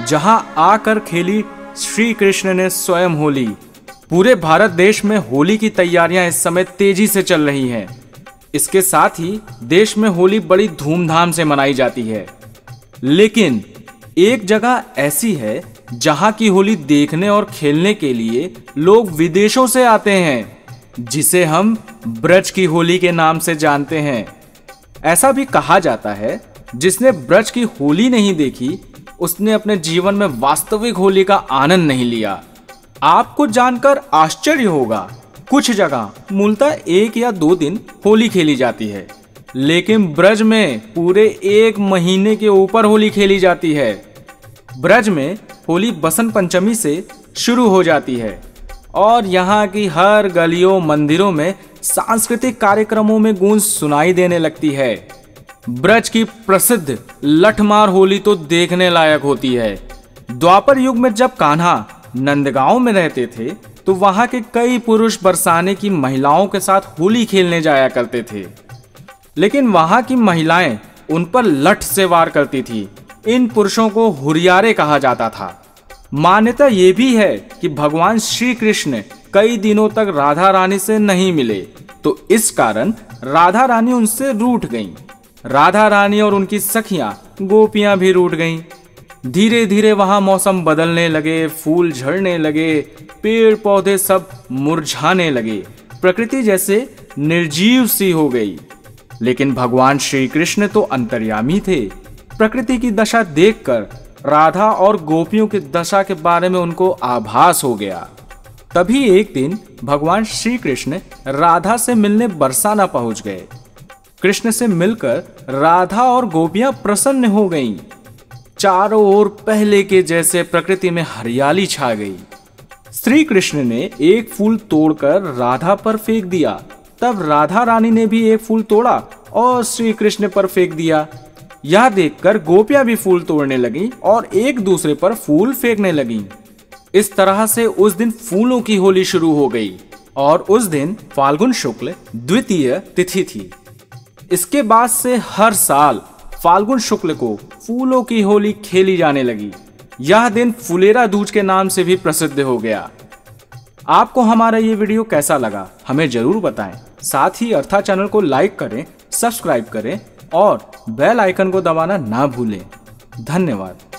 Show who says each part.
Speaker 1: जहां आकर खेली श्री कृष्ण ने स्वयं होली। पूरे भारत देश में होली की तैयारियां इस समय तेजी से चल रही हैं। इसके साथ ही देश में होली बड़ी धूमधाम से मनाई जाती है। लेकिन एक जगह ऐसी है जहां की होली देखने और खेलने के लिए लोग विदेशों से आते हैं, जिसे हम ब्रज की होली के नाम से जानते हैं। ऐसा भी कहा जाता है, जिसने ब्रज की होली नहीं देखी उसने अपने जीवन में वास्तविक होली का आनंद नहीं लिया। आपको जानकर आश्चर्य होगा, कुछ जगह मूलतः 1 या 2 दिन होली खेली जाती है, लेकिन ब्रज में पूरे 1 महीने के ऊपर होली खेली जाती है। ब्रज में होली बसंत पंचमी से शुरू हो जाती है और यहाँ की हर गलियों मंदिरों में सांस्कृतिक कार्यक्रमों में गूंज सुनाई देने लगती है। ब्रज की प्रसिद्ध लठमार होली तो देखने लायक होती है। द्वापर युग में जब कान्हा नंदगांव में रहते थे तो वहां के कई पुरुष बरसाने की महिलाओं के साथ होली खेलने जाया करते थे, लेकिन वहां की महिलाएं उन पर लठ से वार करती थी। इन पुरुषों को हुरियारे कहा जाता था। मान्यता ये भी है कि भगवान श्री कृष्ण कई दिनों तक राधा रानी से नहीं मिले, तो इस कारण राधा रानी उनसे रूठ गईं। राधा रानी और उनकी सखियां गोपियां भी रूठ गईं। धीरे धीरे वहां मौसम बदलने लगे, फूल झड़ने लगे, पेड़ पौधे सब मुरझाने लगे, प्रकृति जैसे निर्जीव सी हो गई। लेकिन भगवान श्री कृष्ण तो अंतर्यामी थे। प्रकृति की दशा देखकर राधा और गोपियों की दशा के बारे में उनको आभास हो गया। तभी एक दिन भगवान श्री कृष्ण राधा से मिलने बरसाना पहुंच गए। कृष्ण से मिलकर राधा और गोपियां प्रसन्न हो गईं। चारों ओर पहले के जैसे प्रकृति में हरियाली छा गई। श्री कृष्ण ने एक फूल तोड़कर राधा पर फेंक दिया। तब राधा रानी ने भी एक फूल तोड़ा और श्री कृष्ण पर फेंक दिया। यह देखकर गोपियां भी फूल तोड़ने लगीं और एक दूसरे पर फूल फेंकने लगीं। इस तरह से उस दिन फूलों की होली शुरू हो गई और उस दिन फाल्गुन शुक्ल द्वितीय तिथि थी। इसके बाद से हर साल फाल्गुन शुक्ल को फूलों की होली खेली जाने लगी। यह दिन फुलेरा दूज के नाम से भी प्रसिद्ध हो गया। आपको हमारा ये वीडियो कैसा लगा हमें जरूर बताएं। साथ ही अर्था चैनल को लाइक करें, सब्सक्राइब करें और बेल आइकन को दबाना ना भूलें। धन्यवाद।